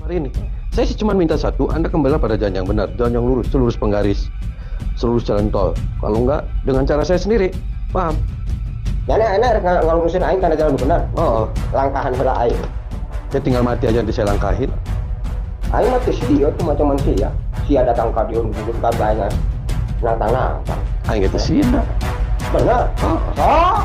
hari ini. Saya sih cuma minta satu, Anda kembali pada jalan yang benar, jalan yang lurus penggaris, seluruh jalan tol. Kalau enggak, dengan cara saya sendiri, paham? Ya enak ngalurusin aing karena jalan benar. Oh, Langkahan heula aing. saya tinggal mati aja nanti saya langkahin. Aing mah teu dia tuh macam manusia. Sia datang ka dieu gugur ka bayangan. Nantang-nantang. Aing gitu sih. Benar. Oh.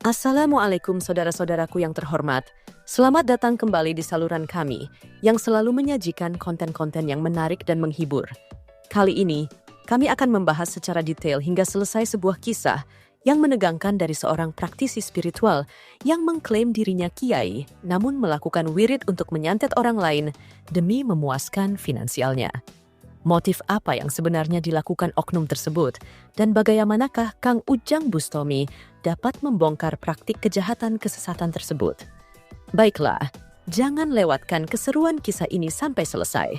Assalamualaikum saudara-saudaraku yang terhormat. Selamat datang kembali di saluran kami yang selalu menyajikan konten-konten yang menarik dan menghibur. Kali ini, kami akan membahas secara detail hingga selesai sebuah kisah yang menegangkan dari seorang praktisi spiritual yang mengklaim dirinya kiai, namun melakukan wirid untuk menyantet orang lain demi memuaskan finansialnya. Motif apa yang sebenarnya dilakukan oknum tersebut, dan bagaimanakah Kang Ujang Bustomi dapat membongkar praktik kejahatan kesesatan tersebut? Baiklah, jangan lewatkan keseruan kisah ini sampai selesai,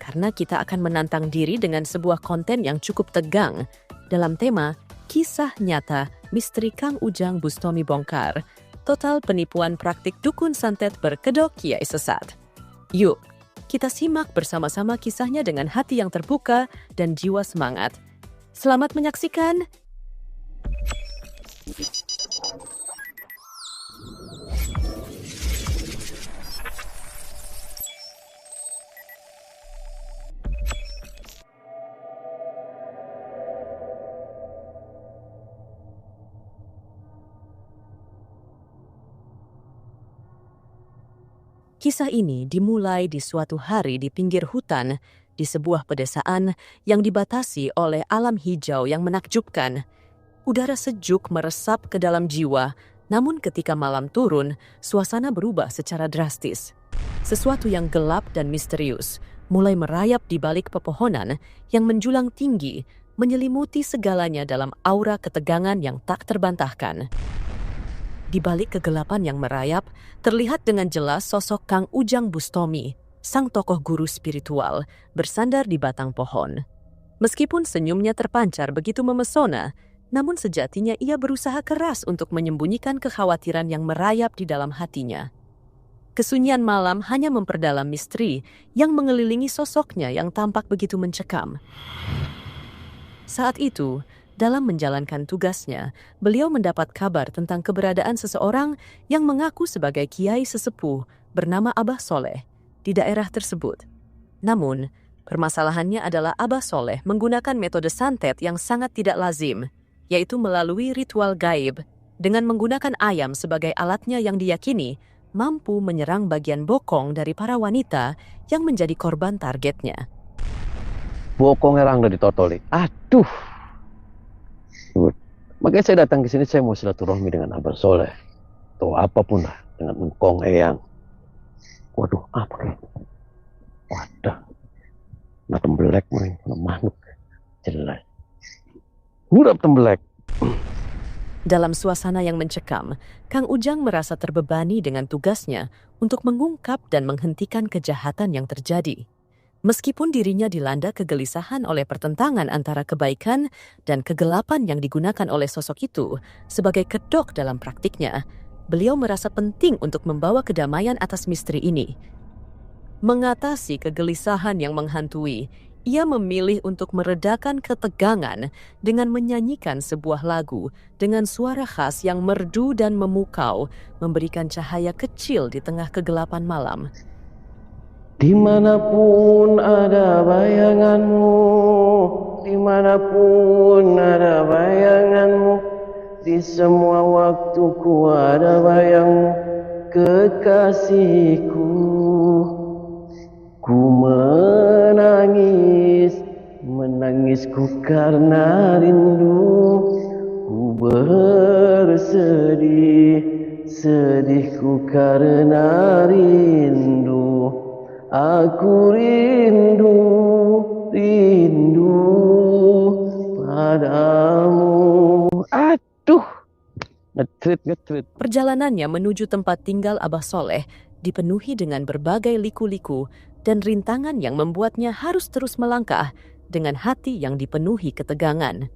karena kita akan menantang diri dengan sebuah konten yang cukup tegang dalam tema Kisah Nyata Misteri Kang Ujang Bustomi Bongkar, Total Penipuan Praktik Dukun Santet Berkedok Kiai Sesat. Yuk, kita simak bersama-sama kisahnya dengan hati yang terbuka dan jiwa semangat. Selamat menyaksikan. Kisah ini dimulai di suatu hari di pinggir hutan di sebuah pedesaan yang dibatasi oleh alam hijau yang menakjubkan. Udara sejuk meresap ke dalam jiwa, namun ketika malam turun, suasana berubah secara drastis. Sesuatu yang gelap dan misterius mulai merayap di balik pepohonan yang menjulang tinggi, menyelimuti segalanya dalam aura ketegangan yang tak terbantahkan. Di balik kegelapan yang merayap, terlihat dengan jelas sosok Kang Ujang Bustomi, sang tokoh guru spiritual, bersandar di batang pohon. Meskipun senyumnya terpancar begitu memesona, namun sejatinya ia berusaha keras untuk menyembunyikan kekhawatiran yang merayap di dalam hatinya. Kesunyian malam hanya memperdalam misteri yang mengelilingi sosoknya yang tampak begitu mencekam. Saat itu, dalam menjalankan tugasnya, beliau mendapat kabar tentang keberadaan seseorang yang mengaku sebagai kiai sesepuh bernama Abah Soleh di daerah tersebut. Namun, permasalahannya adalah Abah Soleh menggunakan metode santet yang sangat tidak lazim, yaitu melalui ritual gaib dengan menggunakan ayam sebagai alatnya yang diyakini mampu menyerang bagian bokong dari para wanita yang menjadi korban targetnya. Bokong erang udah ditotoli. Aduh. Makanya saya datang ke sini, saya mau silaturahmi dengan Abah Soleh atau apapun lah, dengan engkong eyang. Waduh, apa kayak? Wadah, nah tembelek main, manuk jelas. Hurap tembelek. Dalam suasana yang mencekam, Kang Ujang merasa terbebani dengan tugasnya untuk mengungkap dan menghentikan kejahatan yang terjadi. Meskipun dirinya dilanda kegelisahan oleh pertentangan antara kebaikan dan kegelapan yang digunakan oleh sosok itu sebagai kedok dalam praktiknya, beliau merasa penting untuk membawa kedamaian atas misteri ini. Mengatasi kegelisahan yang menghantui, ia memilih untuk meredakan ketegangan dengan menyanyikan sebuah lagu dengan suara khas yang merdu dan memukau, memberikan cahaya kecil di tengah kegelapan malam. Dimanapun ada bayanganmu, dimanapun ada bayanganmu, di semua waktuku ada bayangmu, kekasihku. Ku menangis, menangisku karena rindu. Ku bersedih, sedihku karena rindu. Aku rindu, rindu padamu. Aduh. Ngetrit. Perjalanannya menuju tempat tinggal Abah Soleh dipenuhi dengan berbagai liku-liku dan rintangan yang membuatnya harus terus melangkah dengan hati yang dipenuhi ketegangan.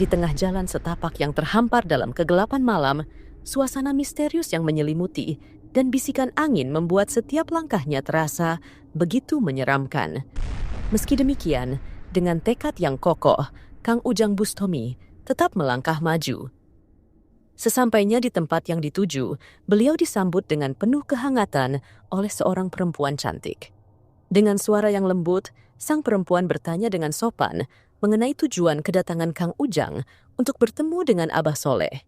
Di tengah jalan setapak yang terhampar dalam kegelapan malam, suasana misterius yang menyelimuti dan bisikan angin membuat setiap langkahnya terasa begitu menyeramkan. Meski demikian, dengan tekad yang kokoh, Kang Ujang Bustomi tetap melangkah maju. Sesampainya di tempat yang dituju, beliau disambut dengan penuh kehangatan oleh seorang perempuan cantik. Dengan suara yang lembut, sang perempuan bertanya dengan sopan mengenai tujuan kedatangan Kang Ujang untuk bertemu dengan Abah Soleh.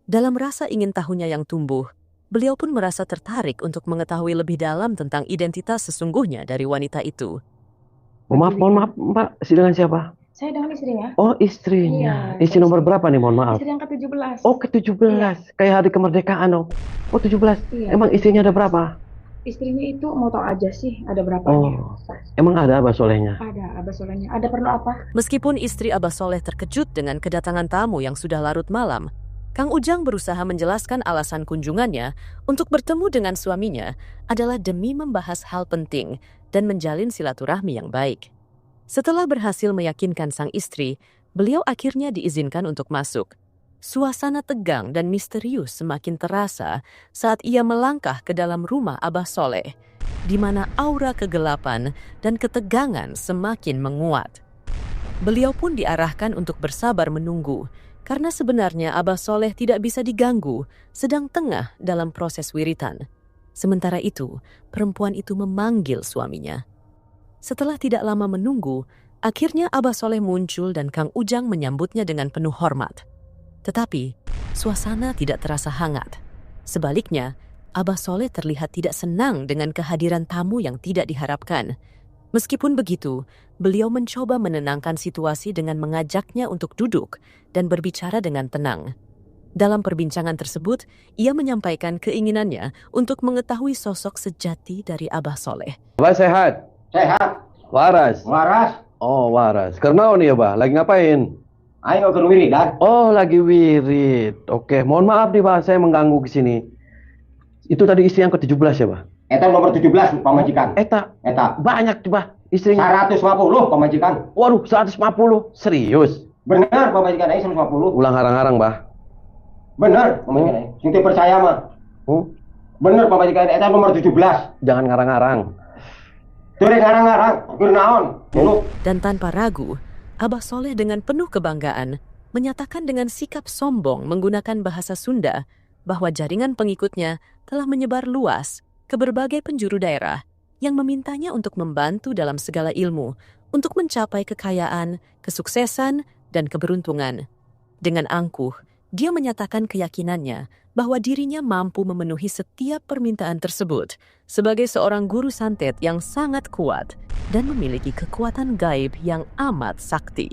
Dalam rasa ingin tahunya yang tumbuh, beliau pun merasa tertarik untuk mengetahui lebih dalam tentang identitas sesungguhnya dari wanita itu. Mohon maaf, Mbak. Dengan siapa? Saya dengan istrinya. Oh, istrinya. Iya, Istri nomor berapa nih, mohon maaf? Istri yang ke-17. Oh, ke-17. Iya. Kayak hari kemerdekaan, oh. Oh, 17. Iya. Emang istrinya ada berapa? Istrinya itu mau tahu aja sih ada berapanya. Oh. Emang ada Abah Solehnya? Ada Abah Solehnya. Ada perlu apa? Meskipun istri Abah Soleh terkejut dengan kedatangan tamu yang sudah larut malam, Kang Ujang berusaha menjelaskan alasan kunjungannya untuk bertemu dengan suaminya adalah demi membahas hal penting dan menjalin silaturahmi yang baik. Setelah berhasil meyakinkan sang istri, beliau akhirnya diizinkan untuk masuk. Suasana tegang dan misterius semakin terasa saat ia melangkah ke dalam rumah Abah Soleh, di mana aura kegelapan dan ketegangan semakin menguat. Beliau pun diarahkan untuk bersabar menunggu, karena sebenarnya Abah Soleh tidak bisa diganggu sedang tengah dalam proses wiritan. Sementara itu, perempuan itu memanggil suaminya. Setelah tidak lama menunggu, akhirnya Abah Soleh muncul dan Kang Ujang menyambutnya dengan penuh hormat. Tetapi, suasana tidak terasa hangat. Sebaliknya, Abah Soleh terlihat tidak senang dengan kehadiran tamu yang tidak diharapkan. Meskipun begitu, beliau mencoba menenangkan situasi dengan mengajaknya untuk duduk dan berbicara dengan tenang. Dalam perbincangan tersebut, ia menyampaikan keinginannya untuk mengetahui sosok sejati dari Abah Soleh. Abah sehat? Sehat, Waras? waras. Oh, waras. Karena nih, Abah. Lagi ngapain? Ayo ke wiridan. Oh, lagi wirid. Oke, mohon maaf nih, Bah. Saya mengganggu ke sini. Itu tadi istri yang ke-17 ya, Bah? Eta nomor 17 pamajikan. Eta, Eta banyak, Bah. Istrinya. 150 pamajikan. Waduh, 150. Serius? Benar pamajikan aja 150. Ulang harang-harang, Bah. Benar pamajikan aja. Sinti percaya mah. Benar pamajikan eta nomor 17. Jangan ngarang-ngarang. Turi ngarang-ngarang, kurnaon. Dulu. Dan tanpa ragu, Abah Soleh dengan penuh kebanggaan menyatakan dengan sikap sombong menggunakan bahasa Sunda bahwa jaringan pengikutnya telah menyebar luas ke berbagai penjuru daerah yang memintanya untuk membantu dalam segala ilmu untuk mencapai kekayaan, kesuksesan, dan keberuntungan. Dengan angkuh, dia menyatakan keyakinannya bahwa dirinya mampu memenuhi setiap permintaan tersebut sebagai seorang guru santet yang sangat kuat dan memiliki kekuatan gaib yang amat sakti.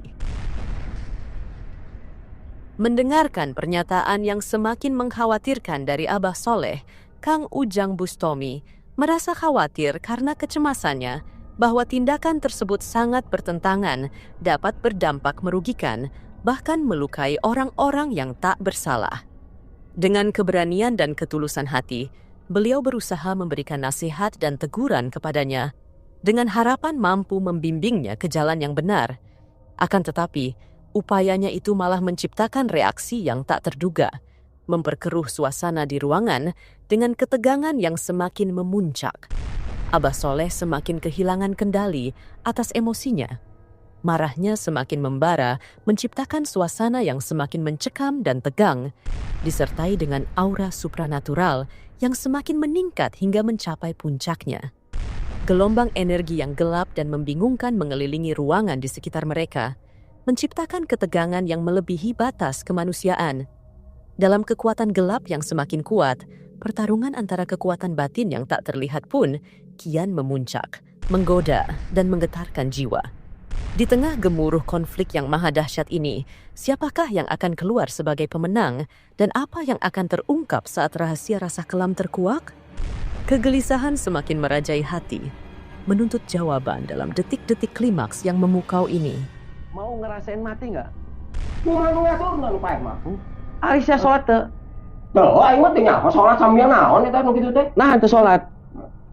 Mendengarkan pernyataan yang semakin mengkhawatirkan dari Abah Soleh, Kang Ujang Bustomi merasa khawatir karena kecemasannya bahwa tindakan tersebut sangat bertentangan, dapat berdampak merugikan, bahkan melukai orang-orang yang tak bersalah. Dengan keberanian dan ketulusan hati, beliau berusaha memberikan nasihat dan teguran kepadanya dengan harapan mampu membimbingnya ke jalan yang benar. Akan tetapi, upayanya itu malah menciptakan reaksi yang tak terduga, memperkeruh suasana di ruangan dengan ketegangan yang semakin memuncak. Abah Soleh semakin kehilangan kendali atas emosinya. Marahnya semakin membara, menciptakan suasana yang semakin mencekam dan tegang, disertai dengan aura supranatural yang semakin meningkat hingga mencapai puncaknya. Gelombang energi yang gelap dan membingungkan mengelilingi ruangan di sekitar mereka, menciptakan ketegangan yang melebihi batas kemanusiaan. Dalam kekuatan gelap yang semakin kuat, pertarungan antara kekuatan batin yang tak terlihat pun kian memuncak, menggoda, dan menggetarkan jiwa. Di tengah gemuruh konflik yang maha dahsyat ini, siapakah yang akan keluar sebagai pemenang dan apa yang akan terungkap saat rahasia rasa kelam terkuak? Kegelisahan semakin merajai hati, menuntut jawaban dalam detik-detik klimaks yang memukau ini. Mau ngerasain mati nggak? Cuma ngatur nggak lupa mah. Aisyah soate. Tuh, aing mah teh nyaho salat sambil naon eta nu kitu teh. Nah, itu sholat.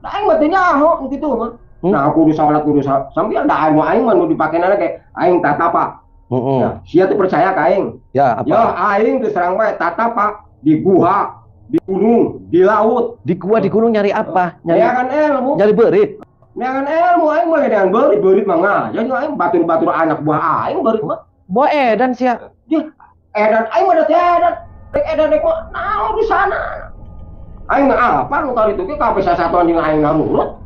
Da aing mah teh nyaho nu kitu mah. Nah, kudu salat kudu sambil da aing mah nu dipakenana kayak aing tatapa. Ya, sia tuh percaya ka aing. Ya, apa? Ya, aing teu serang bae tatapa di guha, di gunung, di laut. Di gua di gunung nyari apa? Nyari Ya kan ilmu. nyari berit. Neangan ilmu aing mah gedean beurit mah ngaja jeung aing batur-batur anak buah aing beurit mah. Boy edan sia. Dia edan aing mah da teh edan. Rek edan rek mah naon di sana. Aing mah apa nu kali itu ge ka sasatuan jeung aing ngarurut.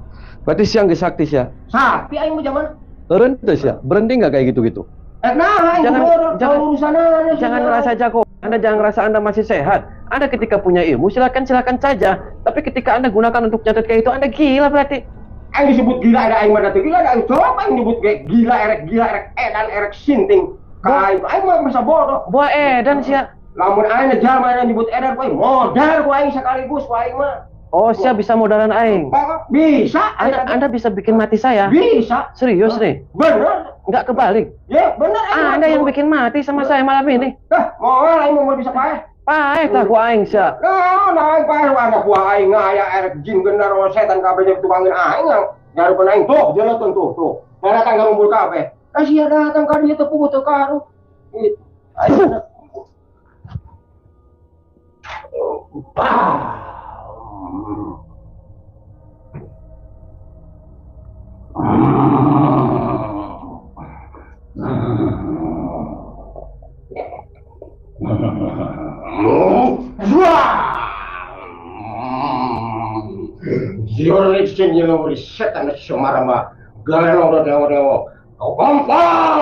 Berarti siang geus sakti sia. Sakti aing mah zaman. Eureun teh sia. Berhenti enggak kayak gitu-gitu? Nah, aing jangan urusanana. Jangan ngerasa jago. Anda jangan ngerasa Anda masih sehat. Anda ketika punya ilmu silakan saja. Tapi ketika Anda gunakan untuk catat kayak itu Anda gila berarti. Aing disebut gila ada aing mah teh gila ada aing coba aing nyebut gila erek edan erek sinting. Ka aing mah masa bodoh. Boy edan sia. Lamun aing jalma yang nyebut edan poe modal ku aing sekaligus ku aing mah. Oh, sia bisa modalan aing. Bisa. Anda bisa bikin mati saya. Bisa. Serius nih? Bener. Enggak kebalik. Ya, bener. Anda yang bikin mati sama saya malam ini. Moal aing mau bisa paeh. Paeh tah ku aing sia. Nah, aing paeh anak buah aing ngaya erek jin gendar setan kabeh jeung tukangin aing ngarupeun aing tuh, jeuleutun tuh. Nah, datang ka ngumpul kabeh. Sia datang ka dieu teu puguh teu karu. Aing. Ziorlik senjelo di setan semarama galelo dewo kau gampang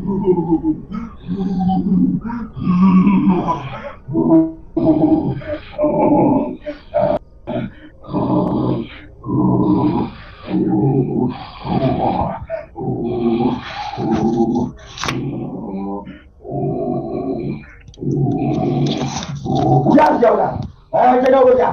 Udah. Jangan udah.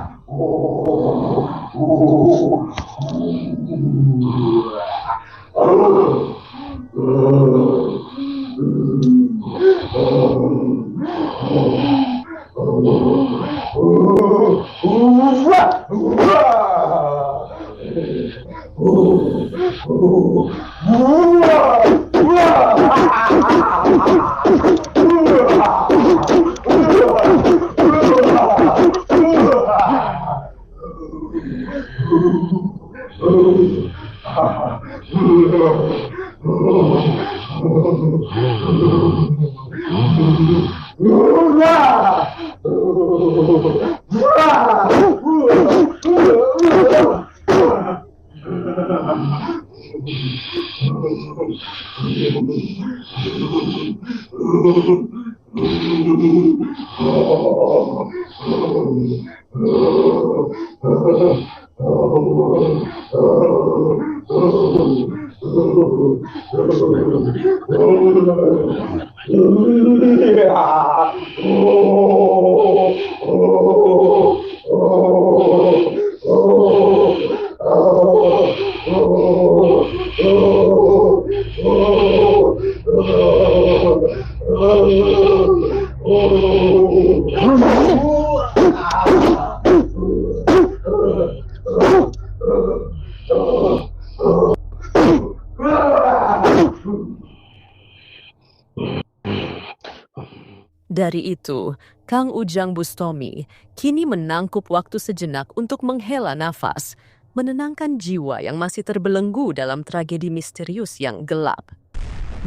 Dari itu, Kang Ujang Bustomi kini menangkup waktu sejenak untuk menghela nafas, menenangkan jiwa yang masih terbelenggu dalam tragedi misterius yang gelap.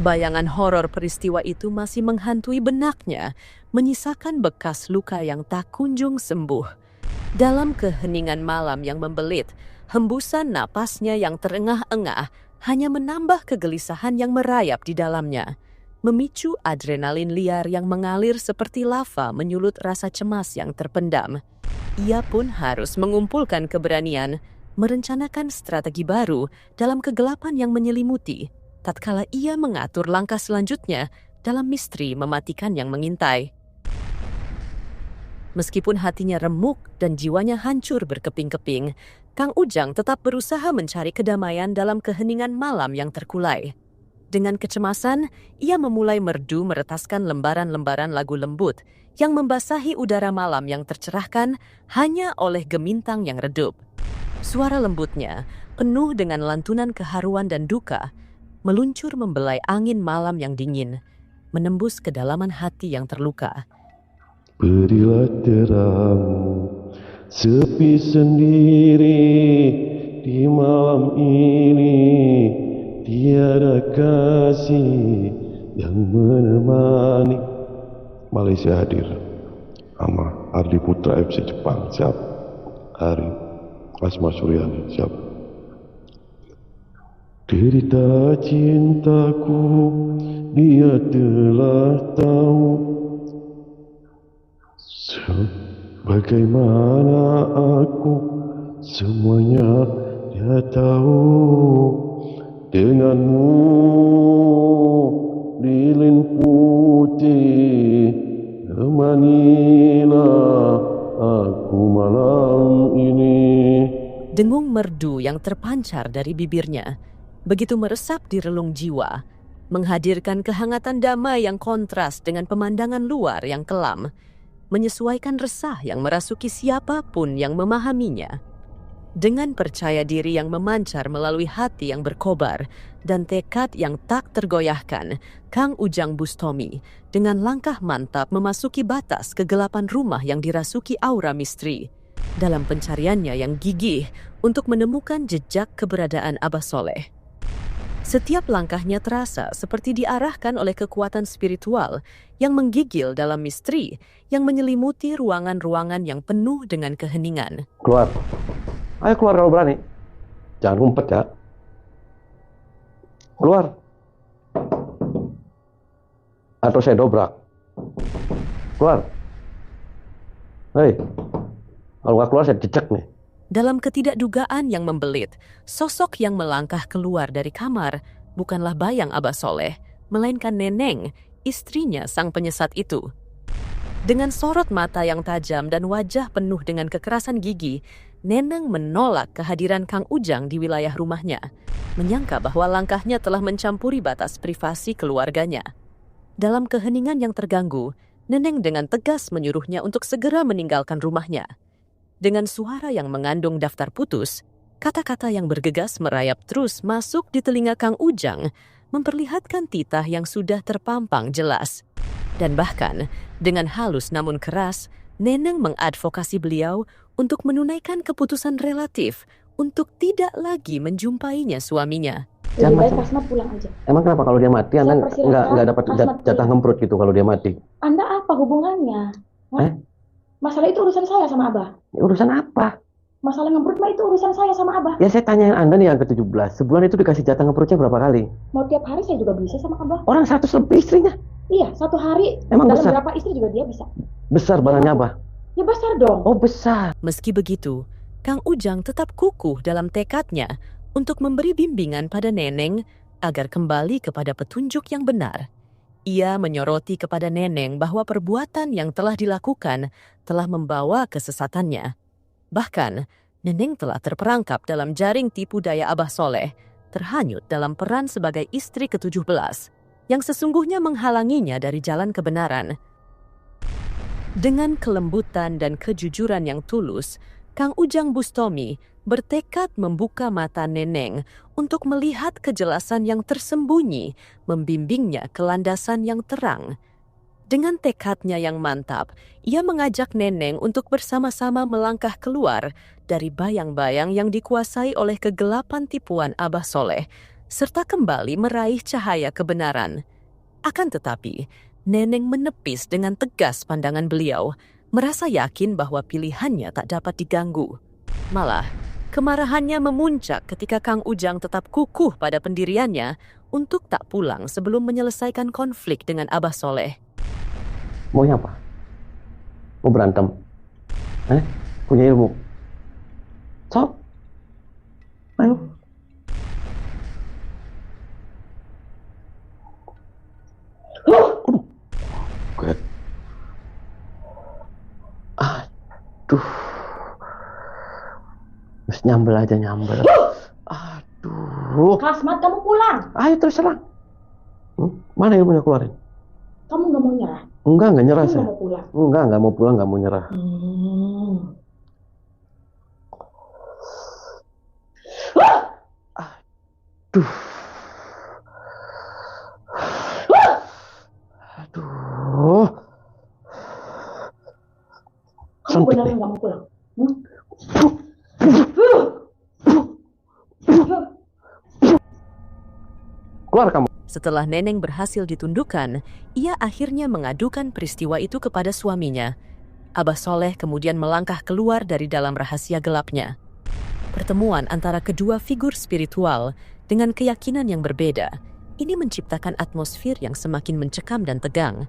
Bayangan horor peristiwa itu masih menghantui benaknya, menyisakan bekas luka yang tak kunjung sembuh. Dalam keheningan malam yang membelit, hembusan napasnya yang terengah-engah hanya menambah kegelisahan yang merayap di dalamnya, memicu adrenalin liar yang mengalir seperti lava menyulut rasa cemas yang terpendam. Ia pun harus mengumpulkan keberanian, merencanakan strategi baru dalam kegelapan yang menyelimuti, tatkala ia mengatur langkah selanjutnya dalam misteri mematikan yang mengintai. Meskipun hatinya remuk dan jiwanya hancur berkeping-keping, Kang Ujang tetap berusaha mencari kedamaian dalam keheningan malam yang terkulai. Dengan kecemasan, ia memulai merdu meretaskan lembaran-lembaran lagu lembut yang membasahi udara malam yang tercerahkan hanya oleh gemintang yang redup. Suara lembutnya, penuh dengan lantunan keharuan dan duka, meluncur membelai angin malam yang dingin, menembus kedalaman hati yang terluka. Berilah terang, sepi sendiri di malam ini. Tiada kasih yang menemani. Malaysia hadir sama Ardi Putra FC Jepang siap. Hari Asma Suryani siap. Derita cintaku dia telah tahu, bagaimana aku semuanya dia tahu. Denganmu lilin putih, temanilah aku malam ini. Dengung merdu yang terpancar dari bibirnya begitu meresap di relung jiwa, menghadirkan kehangatan damai yang kontras dengan pemandangan luar yang kelam, menyesuaikan resah yang merasuki siapapun yang memahaminya. Dengan percaya diri yang memancar melalui hati yang berkobar dan tekad yang tak tergoyahkan, Kang Ujang Bustomi dengan langkah mantap memasuki batas kegelapan rumah yang dirasuki aura misteri. Dalam pencariannya yang gigih untuk menemukan jejak keberadaan Abah Soleh. Setiap langkahnya terasa seperti diarahkan oleh kekuatan spiritual yang menggigil dalam misteri yang menyelimuti ruangan-ruangan yang penuh dengan keheningan. Keluar. Ayo keluar kalau berani. Jangan ngumpet ya. Keluar. atau saya dobrak. Keluar. Hei, kalau nggak keluar saya cecek nih. Dalam ketidakdugaan yang membelit, sosok yang melangkah keluar dari kamar bukanlah bayang Abah Soleh, melainkan Neneng, istrinya sang penyesat itu. Dengan sorot mata yang tajam dan wajah penuh dengan kekerasan gigi, Neneng menolak kehadiran Kang Ujang di wilayah rumahnya, menyangka bahwa langkahnya telah mencampuri batas privasi keluarganya. Dalam keheningan yang terganggu, Neneng dengan tegas menyuruhnya untuk segera meninggalkan rumahnya. Dengan suara yang mengandung daftar putus, kata-kata yang bergegas merayap terus masuk di telinga Kang Ujang, memperlihatkan titah yang sudah terpampang jelas. Dan bahkan, dengan halus namun keras, Neneng mengadvokasi beliau untuk menunaikan keputusan relatif untuk tidak lagi menjumpainya suaminya. Lebih baik Kasmat pulang aja. Emang kenapa kalau dia mati Anda nggak dapat jatah ngemprut gitu kalau dia mati? Anda apa hubungannya? Masalah itu urusan saya sama Abah. Ya, urusan apa? Masalah ngemprut mah itu urusan saya sama Abah. Ya saya tanyain Anda nih yang ke-17. Sebulan itu dikasih jatah ngemprutnya berapa kali? Mau tiap hari saya juga bisa sama Abah. Orang 100 lebih istrinya. Iya, satu hari Emang dalam besar? berapa istri juga dia bisa. Besar barangnya Abah? Ya besar dong. Oh besar. Meski begitu, Kang Ujang tetap kukuh dalam tekadnya untuk memberi bimbingan pada Neneng agar kembali kepada petunjuk yang benar. Ia menyoroti kepada Neneng bahwa perbuatan yang telah dilakukan telah membawa kesesatannya. Bahkan, Neneng telah terperangkap dalam jaring tipu daya Abah Soleh, terhanyut dalam peran sebagai istri ke-17, yang sesungguhnya menghalanginya dari jalan kebenaran. Dengan kelembutan dan kejujuran yang tulus, Kang Ujang Bustomi bertekad membuka mata Neneng untuk melihat kejelasan yang tersembunyi, membimbingnya ke landasan yang terang. Dengan tekadnya yang mantap, ia mengajak Neneng untuk bersama-sama melangkah keluar dari bayang-bayang yang dikuasai oleh kegelapan tipuan Abah Soleh, serta kembali meraih cahaya kebenaran. Akan tetapi, Neneng menepis dengan tegas pandangan beliau, merasa yakin bahwa pilihannya tak dapat diganggu. Malah, kemarahannya memuncak ketika Kang Ujang tetap kukuh pada pendiriannya untuk tak pulang sebelum menyelesaikan konflik dengan Abah Soleh. Maunya apa? Mau berantem? Punya ilmu? Sok? Ayo. Aduh. Terus nyambel aja nyambel. Aduh. Kasmat, kamu pulang. Ayo terus serang. Mana ilmunya keluarin? Kamu nggak mau nyerah? Enggak nyerah Kamu saya. nggak mau pulang? Enggak mau pulang, nggak mau nyerah. Aduh. Aduh. Kamu beneran nggak mau pulang? Keluar kamu. Setelah Neneng berhasil ditundukkan, ia akhirnya mengadukan peristiwa itu kepada suaminya. Abah Soleh kemudian melangkah keluar dari dalam rahasia gelapnya. Pertemuan antara kedua figur spiritual dengan keyakinan yang berbeda, ini menciptakan atmosfer yang semakin mencekam dan tegang.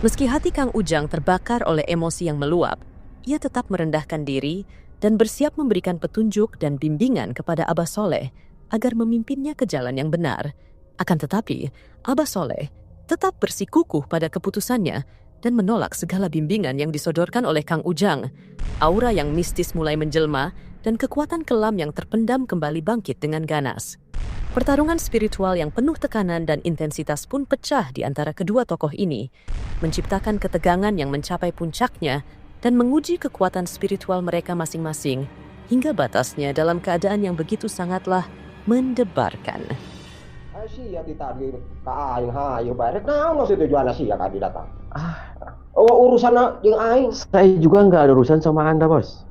Meski hati Kang Ujang terbakar oleh emosi yang meluap, ia tetap merendahkan diri dan bersiap memberikan petunjuk dan bimbingan kepada Abah Soleh agar memimpinnya ke jalan yang benar. Akan tetapi, Abah Soleh tetap bersikukuh pada keputusannya dan menolak segala bimbingan yang disodorkan oleh Kang Ujang. Aura yang mistis mulai menjelma dan kekuatan kelam yang terpendam kembali bangkit dengan ganas. Pertarungan spiritual yang penuh tekanan dan intensitas pun pecah di antara kedua tokoh ini, menciptakan ketegangan yang mencapai puncaknya dan menguji kekuatan spiritual mereka masing-masing, hingga batasnya dalam keadaan yang begitu sangatlah mendebarkan. Sia tadi ka aing hayu barek naon maksud tujuan sia ka datang. Urusan jeung aing. Saya juga nggak ada urusan sama Anda, Bos.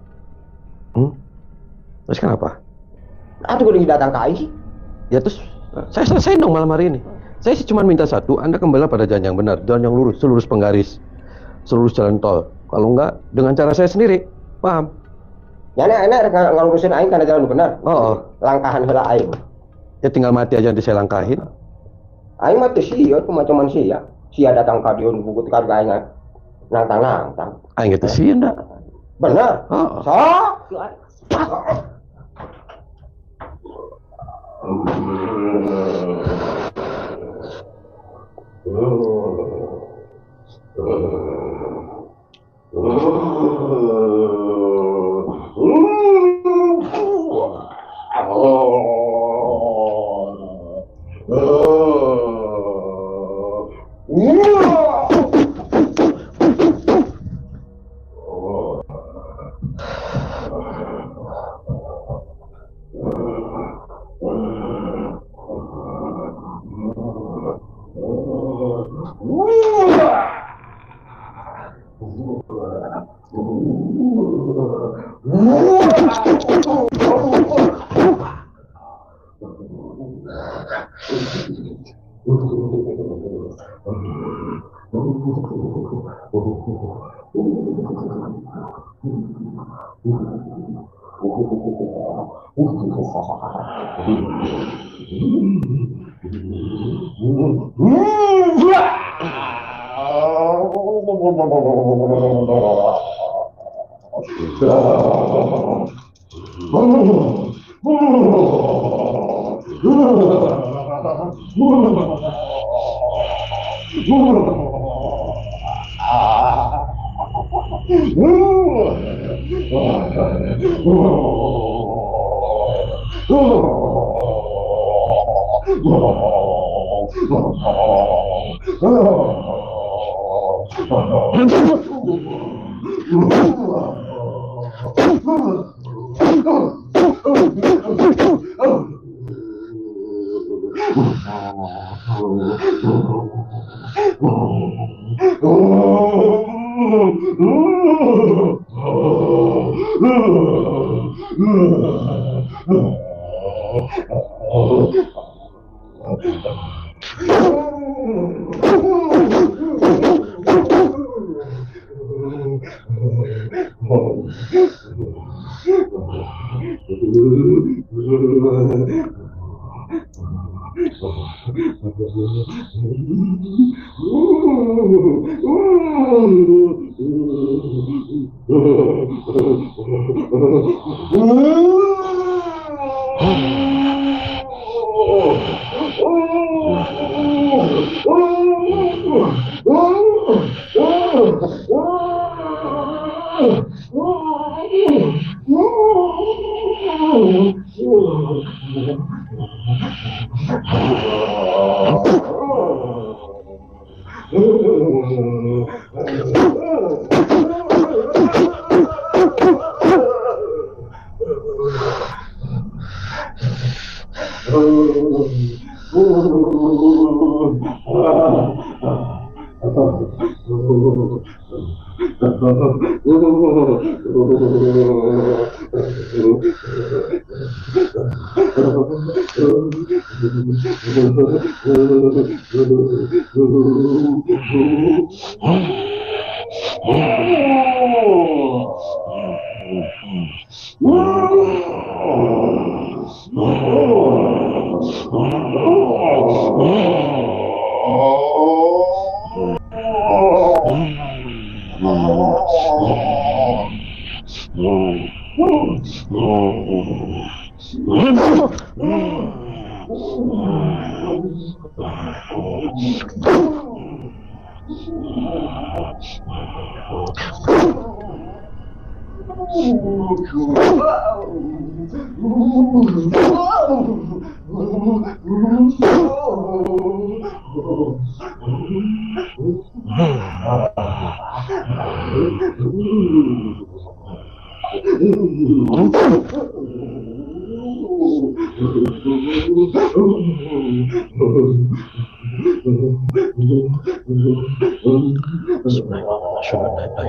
Terus kenapa? Aduh kudu datang ka aing. Ya terus saya selesai dong malam hari ini. Saya sih cuma minta satu, Anda kembali pada jalan yang benar, jalan yang lurus, selurus penggaris, selurus jalan tol. Kalau enggak, dengan cara saya sendiri, paham? Ya enak ngalurusin aing kana jalan benar. Oh. Langkahan heula aing. Ya tinggal mati aja nanti saya langkahin. Aing mah teu sia, kumaha cuman sia. Sia datang ka dieu buku teh kagak nantang. Aing teh sieun da. Bener. Heeh.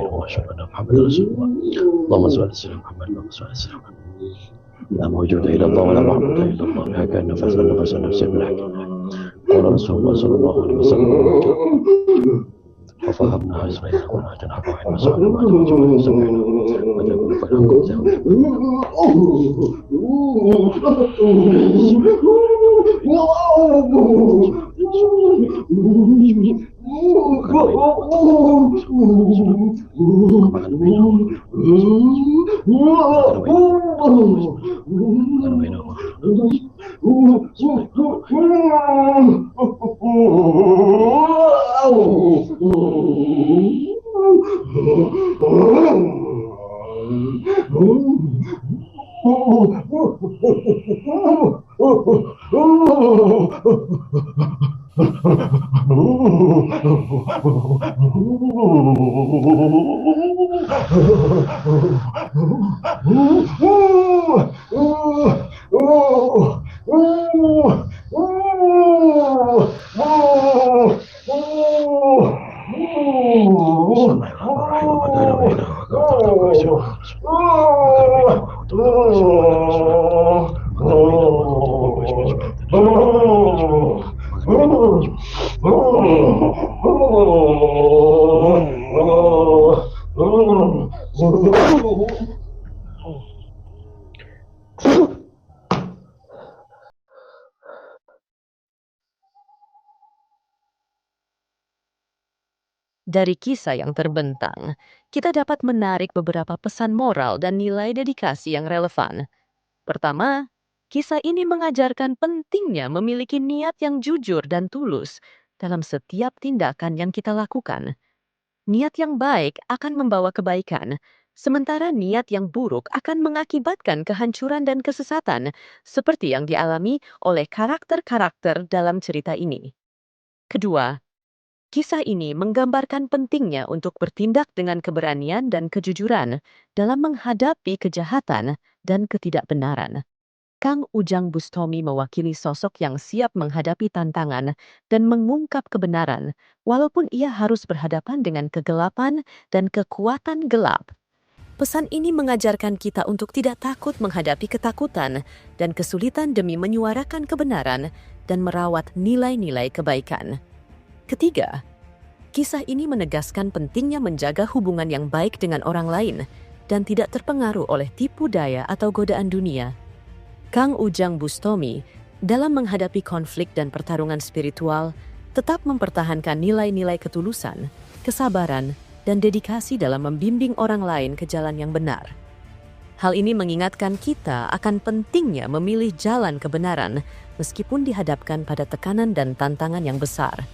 اللهم صل على سيدنا محمد اللهم صل على سيدنا محمد لا موجود الا الله ولا معبود الا الله هكذا نفس نفسي بالحق قال رسول الله صلى الله عليه وسلم ففهمناها اسماعيل قلنا جناح واحد مسؤول ما تجمع سمعنا وتكون فلان Dari kisah yang terbentang, kita dapat menarik beberapa pesan moral dan nilai dedikasi yang relevan. Pertama, kisah ini mengajarkan pentingnya memiliki niat yang jujur dan tulus dalam setiap tindakan yang kita lakukan. Niat yang baik akan membawa kebaikan, sementara niat yang buruk akan mengakibatkan kehancuran dan kesesatan, seperti yang dialami oleh karakter-karakter dalam cerita ini. Kedua, kisah ini menggambarkan pentingnya untuk bertindak dengan keberanian dan kejujuran dalam menghadapi kejahatan dan ketidakbenaran. Kang Ujang Bustomi mewakili sosok yang siap menghadapi tantangan dan mengungkap kebenaran, walaupun ia harus berhadapan dengan kegelapan dan kekuatan gelap. Pesan ini mengajarkan kita untuk tidak takut menghadapi ketakutan dan kesulitan demi menyuarakan kebenaran dan merawat nilai-nilai kebaikan. Ketiga, kisah ini menegaskan pentingnya menjaga hubungan yang baik dengan orang lain dan tidak terpengaruh oleh tipu daya atau godaan dunia. Kang Ujang Bustomi, dalam menghadapi konflik dan pertarungan spiritual, tetap mempertahankan nilai-nilai ketulusan, kesabaran, dan dedikasi dalam membimbing orang lain ke jalan yang benar. Hal ini mengingatkan kita akan pentingnya memilih jalan kebenaran meskipun dihadapkan pada tekanan dan tantangan yang besar.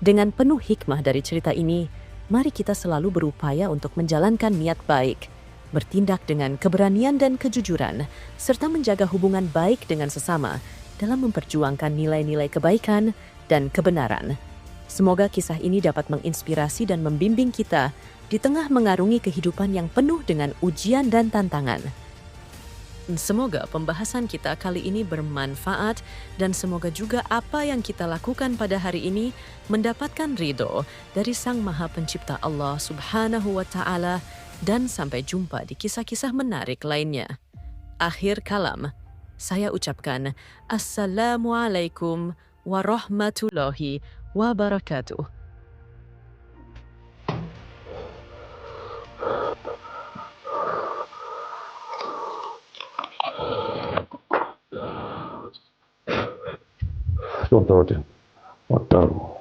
Dengan penuh hikmah dari cerita ini, mari kita selalu berupaya untuk menjalankan niat baik, bertindak dengan keberanian dan kejujuran, serta menjaga hubungan baik dengan sesama dalam memperjuangkan nilai-nilai kebaikan dan kebenaran. Semoga kisah ini dapat menginspirasi dan membimbing kita di tengah mengarungi kehidupan yang penuh dengan ujian dan tantangan. Semoga pembahasan kita kali ini bermanfaat dan semoga juga apa yang kita lakukan pada hari ini mendapatkan ridho dari Sang Maha Pencipta Allah Subhanahu wa Ta'ala, dan sampai jumpa di kisah-kisah menarik lainnya. Akhir kalam, saya ucapkan Assalamualaikum warahmatullahi wabarakatuh. Dr. Odin, Wadaru.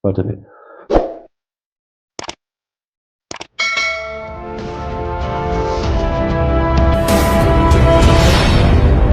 Badan